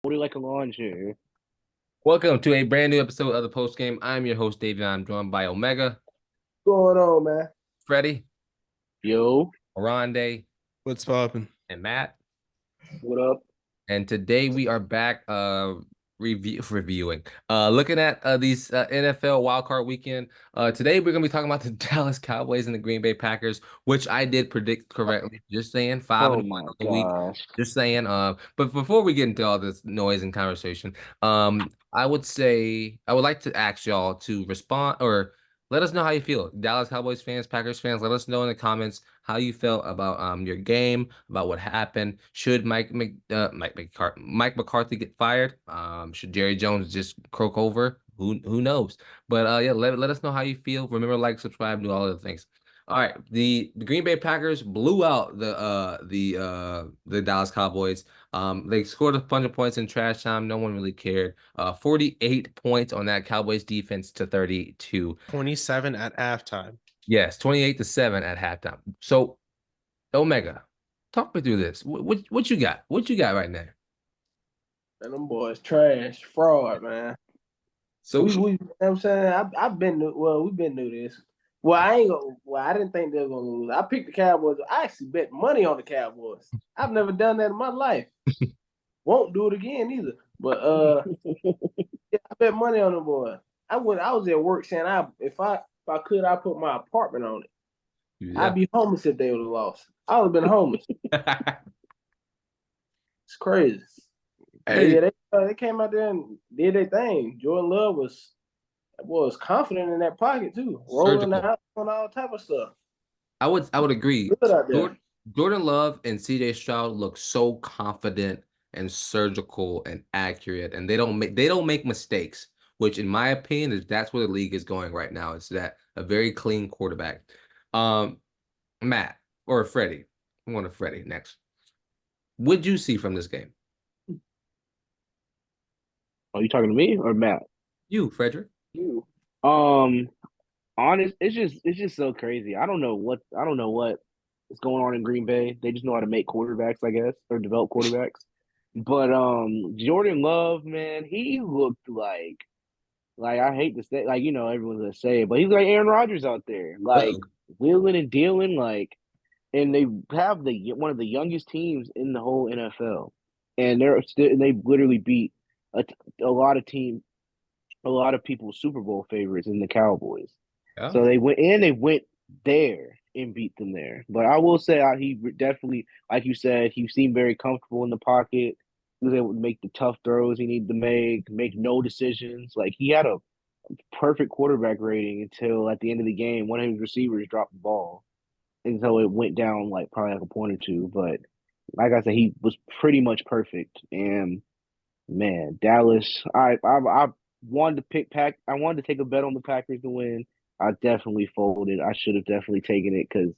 Hold it like a lawn chair. Welcome to a brand new episode of the Post Game. I'm your host, Davion. I'm joined by Omega, Going on, man? Freddie, Yo, Oronde, What's poppin'? and Matt. What up? And today we are back reviewing looking at these NFL wildcard weekend. Today we're gonna be talking about the Dallas Cowboys and the Green Bay Packers, which I did predict correctly. Just saying, five oh and one my on the week. gosh. Just saying. But before we get into all this noise and conversation, I would like to ask y'all to respond or let us know how you feel. Dallas Cowboys fans, Packers fans, let us know in the comments how you felt about your game, about what happened. Should Mike McCarthy get fired? Should Jerry Jones just croak over? Who knows? But yeah, let us know how you feel. Remember, like, subscribe, do all of the things. All right, the Green Bay Packers blew out the Dallas Cowboys. They scored a bunch of points in trash time. No one really cared. 48 points on that Cowboys defense to 32. 27 at halftime. Yes, 28-7 at halftime. So, Omega, talk me through this. What you got? What you got right now? And them boys trash, fraud, man. So You know what I'm saying? I've been we've been through this. I didn't think they were gonna lose. I picked the Cowboys. I actually bet money on the Cowboys. I've never done that in my life. Won't do it again either. But yeah, I bet money on the boy. I was at work saying if I could, I put my apartment on it. yeah. I'd be homeless if they would have lost. I would have been homeless. It's crazy. Hey, Yeah, they came out there and did their thing. Jordan Love was confident in that pocket too, rolling surgical. out on all type of stuff. I would agree. Good out there. Jordan Love and CJ Stroud look so confident and surgical and accurate, and they don't make mistakes, which in my opinion is that's where the league is going right now. It's that a very clean quarterback. Um, Matt or Freddie. I'm going to Freddie next. What'd you see from this game? Are you talking to me or Matt? You, Frederick. You. Um, honest, it's just so crazy. I don't know what is going on in Green Bay. They just know how to make quarterbacks, I guess, or develop quarterbacks. But Jordan Love, man, he looked like I hate to say, like, everyone's gonna say it, but he's like Aaron Rodgers out there, like Uh-oh. wheeling and dealing, like, and they have the one of the youngest teams in the whole NFL, and they literally beat a, a lot of teams, a lot of people's Super Bowl favorites in the Cowboys. Yeah. So they went there and beat them there. But I will say he definitely, like you said, he seemed very comfortable in the pocket. He was able to make the tough throws he needed to make no decisions. Like, he had a perfect quarterback rating until at the end of the game, one of his receivers dropped the ball. And so it went down like probably like a point or two. But like I said, he was pretty much perfect. And man, Dallas, I wanted to pick Pack. I wanted to take a bet on the Packers to win. I definitely folded. I should have definitely taken it because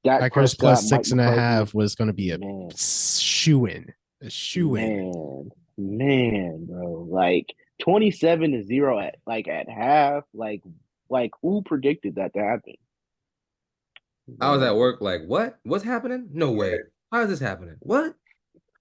Dak Packers Prescott, plus Mike six and a McCarthy, half was going to be a man, shoe in. A shoe in. man, bro. Like 27-0 at half. Like who predicted that to happen? I was at Man, work like, what? What's happening? No way. How is this happening? What?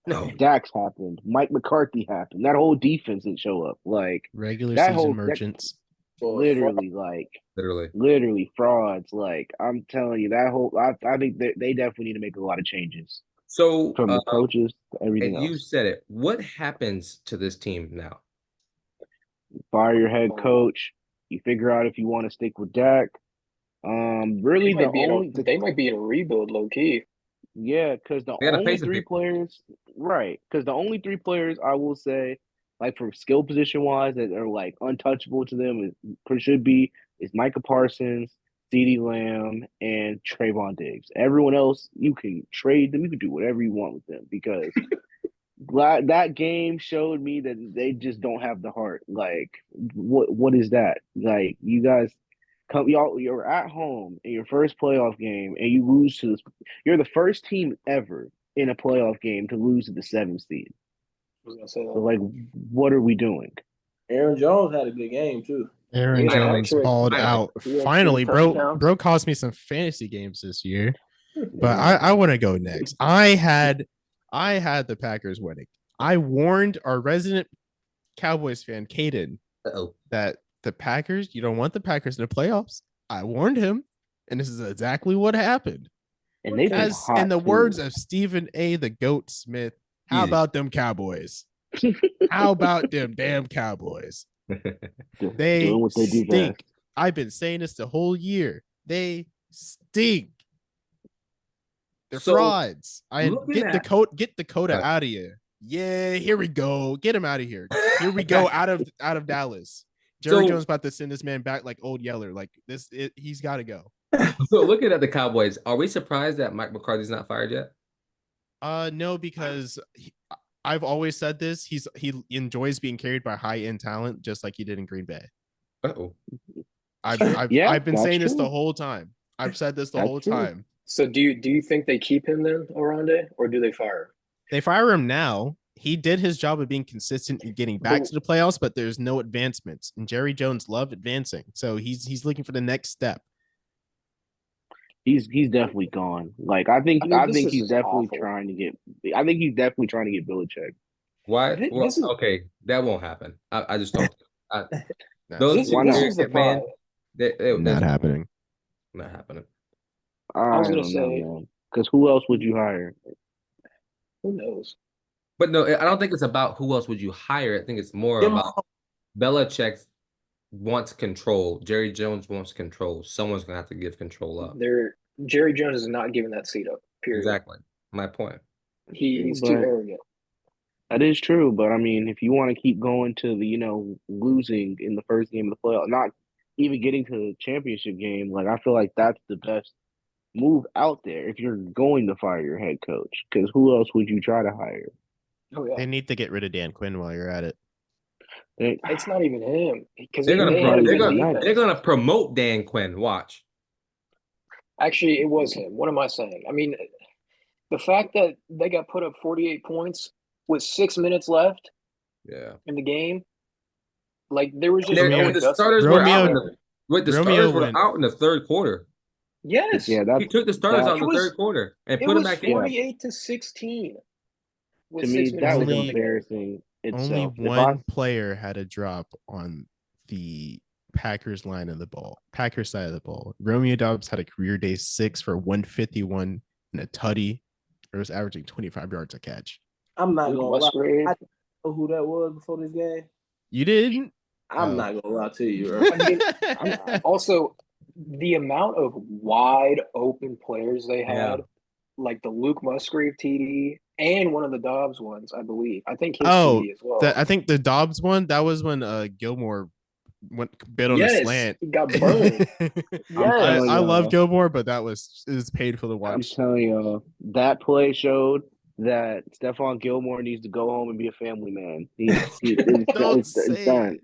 No. Dax happened. Mike McCarthy happened. That whole defense didn't show up. Like Regular that season whole that merchants. Boy, fraud. literally like Literally. literally frauds. Like, I'm telling you, that whole I think they definitely need to make a lot of changes So, from the coaches to everything and you else. said it. What happens to this team now? Fire your head coach. You figure out if you want to stick with Dak. They Really, might be in a they might be in a rebuild low key. yeah, because the They got to pay only some three people. players, right? Because the only three players I will say, like, for skill position wise, that are like untouchable to them should be is Micah Parsons, CeeDee Lamb, and Trayvon Diggs. Everyone else, you can trade them. You can do whatever you want with them because that game showed me that they just don't have the heart. Like, what is that? Like, you guys you're at home in your first playoff game and you lose to this. You're the first team ever in a playoff game to lose to the seventh seed. I was gonna say So, that. like, what are we doing? Aaron Jones had a good game too. Aaron He Finally. Jones Actually, balled Finally. out. had two Finally, touchdowns. bro cost me some fantasy games this year. But Man, I want to go next. I had the Packers winning. I warned our resident Cowboys fan, Caden, Uh-oh. that the Packers, you don't want the Packers in the playoffs. I warned him, and this is exactly what happened. And they've been As hot in the too. words of Stephen A. the Goat Smith, how Easy. about them Cowboys? How about them damn Cowboys? They doing what they do stink. best. I've been saying this the whole year. They stink. They're So, frauds. looking Get at- Dakota Right. out of here. Yeah, here we go. Get him out of here. Here we go out of Dallas. Jerry So- Jones about to send this man back like old Yeller. Like he's got to go. So looking at the Cowboys, are we surprised that Mike McCarthy's not fired yet? No, because I've always said this. He enjoys being carried by high end talent, just like he did in Green Bay. Uh-oh. I've been that's saying this the true. whole time. I've said this the That's whole true. time. So do you think they keep him then, Oronde, or do they fire him? They fire him now. He did his job of being consistent and getting back But- to the playoffs, but there's no advancements. And Jerry Jones loved advancing, so he's looking for the next step. He's definitely gone. Like I think This is he's just definitely awful. trying to get. I think he's definitely trying to get Belichick. Why? This Well, is- okay, that won't happen. I just don't. That's Those Why not? This is the man, problem. not happening. not happening. I was gonna don't know, say- man. Because who else would you hire? Who knows? But no, I don't think it's about who else would you hire. I think it's more Them- about Belichick wants control. Jerry Jones wants control. Someone's gonna have to give control up. Jerry Jones is not giving that seat up. Period. Exactly. My point. He's too But- arrogant. That is true, but I mean, if you want to keep going to the losing in the first game of the playoff, not even getting to the championship game, like I feel like that's the best move out there if you're going to fire your head coach. Because who else would you try to hire? Oh yeah, They need to get rid of Dan Quinn while you're at it. it's not even him because They're gonna they had a they're good gonna defense. they're gonna promote Dan Quinn. Watch. Actually, it was him. What am I saying? I mean, the fact that they got put up 48 points with 6 minutes left Yeah. in the game, like there was just The no starters adjustment. were out Romeo- the Romeo starters were went- out in the third quarter. Yes, Yeah, He that's took the starters out in It the was- third quarter and it put them was back in. 48-16. With to 6 me minutes that was left in the game. embarrassing itself. Only If one player had a drop on the Packers line of the ball, Packers side of the ball. Romeo Dobbs had a career day 6 for 151 and a tutty. It was averaging 25 yards a catch. I'm not Luke gonna lie. Musgrave. I didn't know who that was before this game. You didn't? I'm Oh. not gonna lie to you, bro. I mean, also, the amount of wide open players they had, Yeah. like the Luke Musgrave TD and one of the Dobbs ones, I believe. I think his Oh, TD as well. I think the Dobbs one, that was when Gilmore bit on a Yes, slant. he got burned. Yes. I love Gilmore, but it was painful to I'm watch. telling you, that play showed that Stephon Gilmore needs to go home and be a family man. Don't It's say done. it.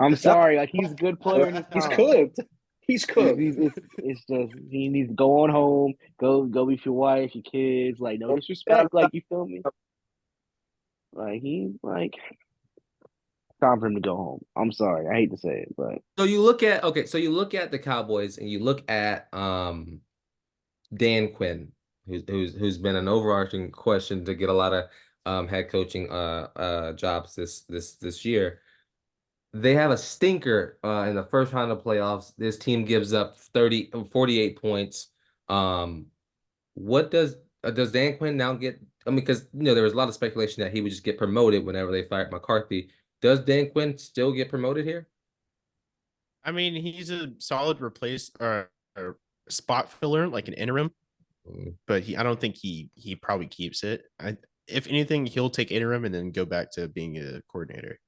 I'm sorry, like he's a good player in his He's time. cooked. He's cooked. It's just he needs to go on home, go with your wife, your kids. Like no disrespect, like you feel me? Like time for him to go home. I'm sorry, I hate to say it, but So you look at the Cowboys and you look at Dan Quinn, who's been an overarching question to get a lot of head coaching jobs this year. They have a stinker in the first round of playoffs. This team gives up 48 points. What does Dan Quinn now get? I mean, because there was a lot of speculation that he would just get promoted whenever they fired McCarthy. Does Dan Quinn still get promoted here? I mean, he's a solid or spot filler, like an interim, but I don't think he probably keeps it. If anything, he'll take interim and then go back to being a coordinator.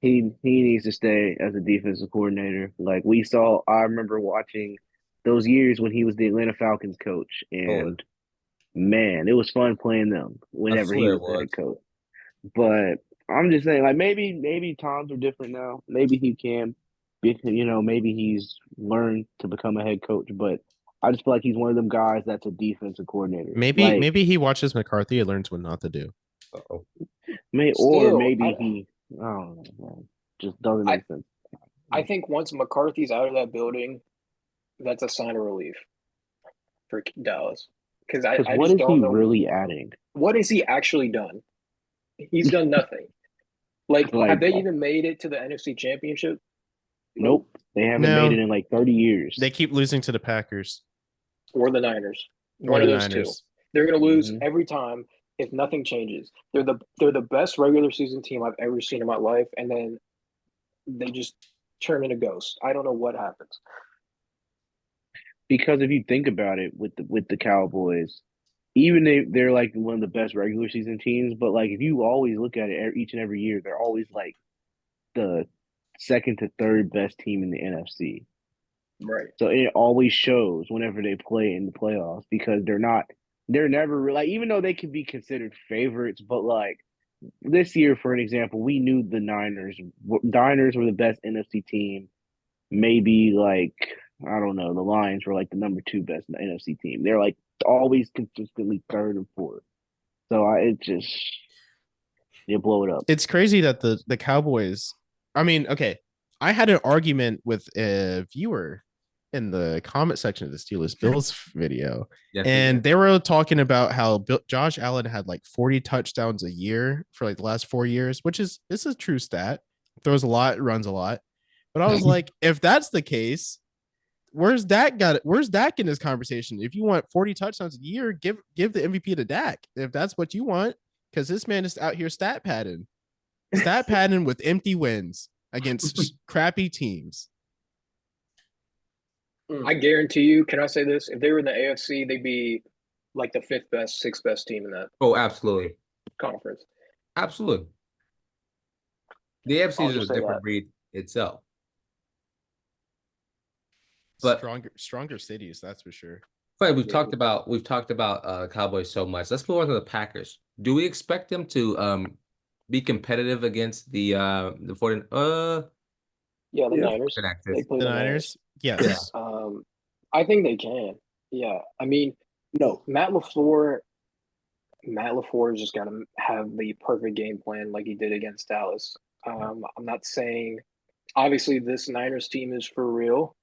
he needs to stay as a defensive coordinator. Like we saw, I remember watching those years when he was the Atlanta Falcons coach, and man, it was fun playing them whenever he swear was it the was. head coach. But I'm just saying, like maybe times are different now. Maybe he can, maybe he's learned to become a head coach. But I just feel like he's one of them guys that's a defensive coordinator. Maybe he watches McCarthy and learns what not to do. Uh-oh. Still, he I don't know, man. Just doesn't make sense. I think once McCarthy's out of that building, that's a sign of relief for Dallas. Because I Because what just is don't he know really adding? what has he actually done. He's done nothing. Like, have Like, they even made it to the NFC Championship? nope, they haven't No. made it in like 30 years. They keep losing to the Packers Or the Niners. or One the of those Niners. two. They're going to lose Mhm. every time if nothing changes. They're the best regular season team I've ever seen in my life, and then they just turn into ghosts. I don't know what happens. Because if you think about it, with the Cowboys, even if they're like one of the best regular season teams, but like if you always look at it each and every year, they're always like the second to third best team in the NFC. Right. So it always shows whenever they play in the playoffs because they're never like, even though they can be considered favorites, but like this year, for an example, we knew the Niners were the best NFC team. Maybe like, I don't know, the Lions were like the number 2 best in the NFC team. They're like always consistently third and fourth. So you blow it up. It's crazy that the Cowboys. I mean, okay, I had an argument with a viewer in the comment section of the Steelers Bills video, Yes, and they were talking about how Josh Allen had like 40 touchdowns a year for like the last 4 years, which is a true stat. Throws a lot, runs a lot. But I was like, if that's the case, where's Dak in this conversation? If you want 40 touchdowns a year, give the MVP to Dak. If that's what you want, because this man is out here stat padding with empty wins against crappy teams. I guarantee you, can I say this? If they were in the AFC, they'd be like the 5th best, 6th best team in that Oh, absolutely. conference. Absolutely. The AFC I'll is just a say different that. breed itself. But Stronger cities, that's for sure. Fred, we've talked about Cowboys so much. Let's move on to the Packers. Do we expect them to be competitive against the 40 Yeah, the Yeah. Niners. They play The the Niners, yes. I think they can. Yeah. I mean, No. Matt LaFleur has just got to have the perfect game plan like he did against Dallas. I'm not saying, obviously, this Niners team is for real.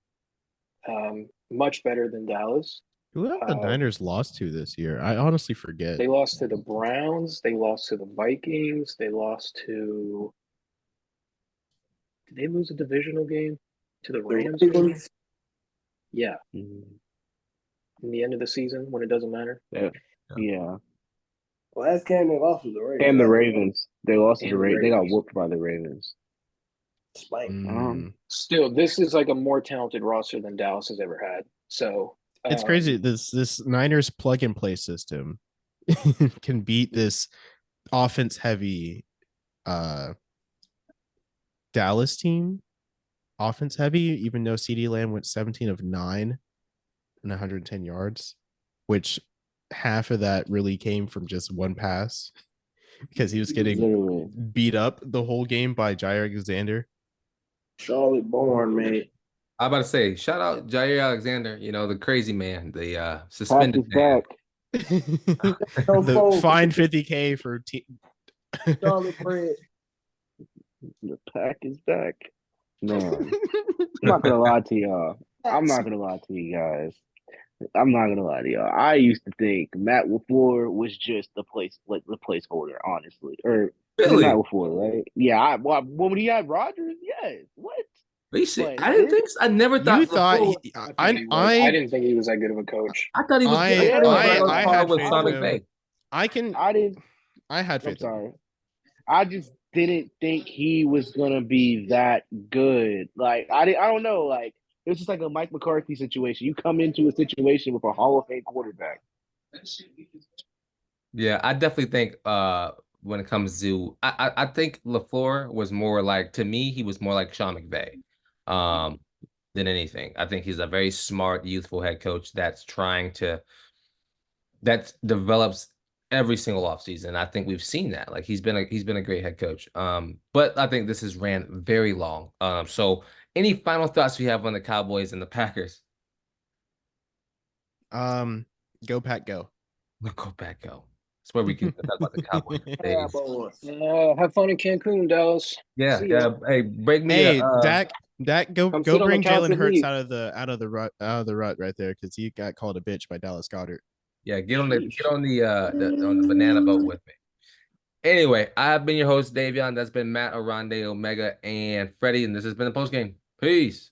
Much better than Dallas. Who have the Niners lost to this year? I honestly forget. They lost to the Browns. They lost to the Vikings. They lost to. Did they lose a divisional game to the Rams? Ravens. Yeah, Mhm. in the end of the season when it doesn't matter. Yeah. Last game they lost was the Ravens. And the Ravens. They lost to the And the Ravens. They got Ravens. whooped by the Ravens. Spike. Still, this is like a more talented roster than Dallas has ever had. So It's crazy. This Niners plug and play system can beat this offense heavy Dallas team. Offense heavy, even though CeeDee Lamb went 17 of 9 and 110 yards, which half of that really came from just one pass because he was getting Literally. beat up the whole game by Jair Alexander. Charlotte Bourne, man. I'm about to say, shout out Jair Alexander, the crazy man, the Pack suspended is man. back. The fine $50K for Charlotte Fred. The pack is back. Man. I'm not gonna lie to y'all. I'm not gonna lie to you guys. I'm not gonna lie to y'all. I used to think Matt LaFleur was just the placeholder, honestly. Or Really? Matt LaFleur, right? Yeah. When he had Rodgers, yes. What? Are you serious? But I didn't think. I never thought. You thought LaFleur- I didn't think he was that good of a coach. I thought he was. I I had with faith Sean in him. McVay. I had faith I'm sorry. I just didn't think he was gonna be that good. Like I don't know. Like it was just like a Mike McCarthy situation. You come into a situation with a Hall of Fame quarterback. Yeah, I definitely think. When it comes to, I think LaFleur was more like, to me, he was more like Sean McVay, than anything. I think he's a very smart, youthful head coach that develops every single offseason. I think we've seen that. Like he's been a great head coach. But I think this has ran very long. So any final thoughts we have on the Cowboys and the Packers? Go Pack, go. Go back, go. That's where we can talk about the Cowboys. Have fun in Cancun, Dallas. Yeah. See ya. Hey, break me. Hey, Dak, go Come sit on bring the couch Jalen with Hurts me. out of the rut right there because he got called a bitch by Dallas Goedert. Yeah, get on the banana boat with me. Anyway, I've been your host, Davion. That's been Matt, Oronde, Omega, and Freddie, and this has been the post game. Peace.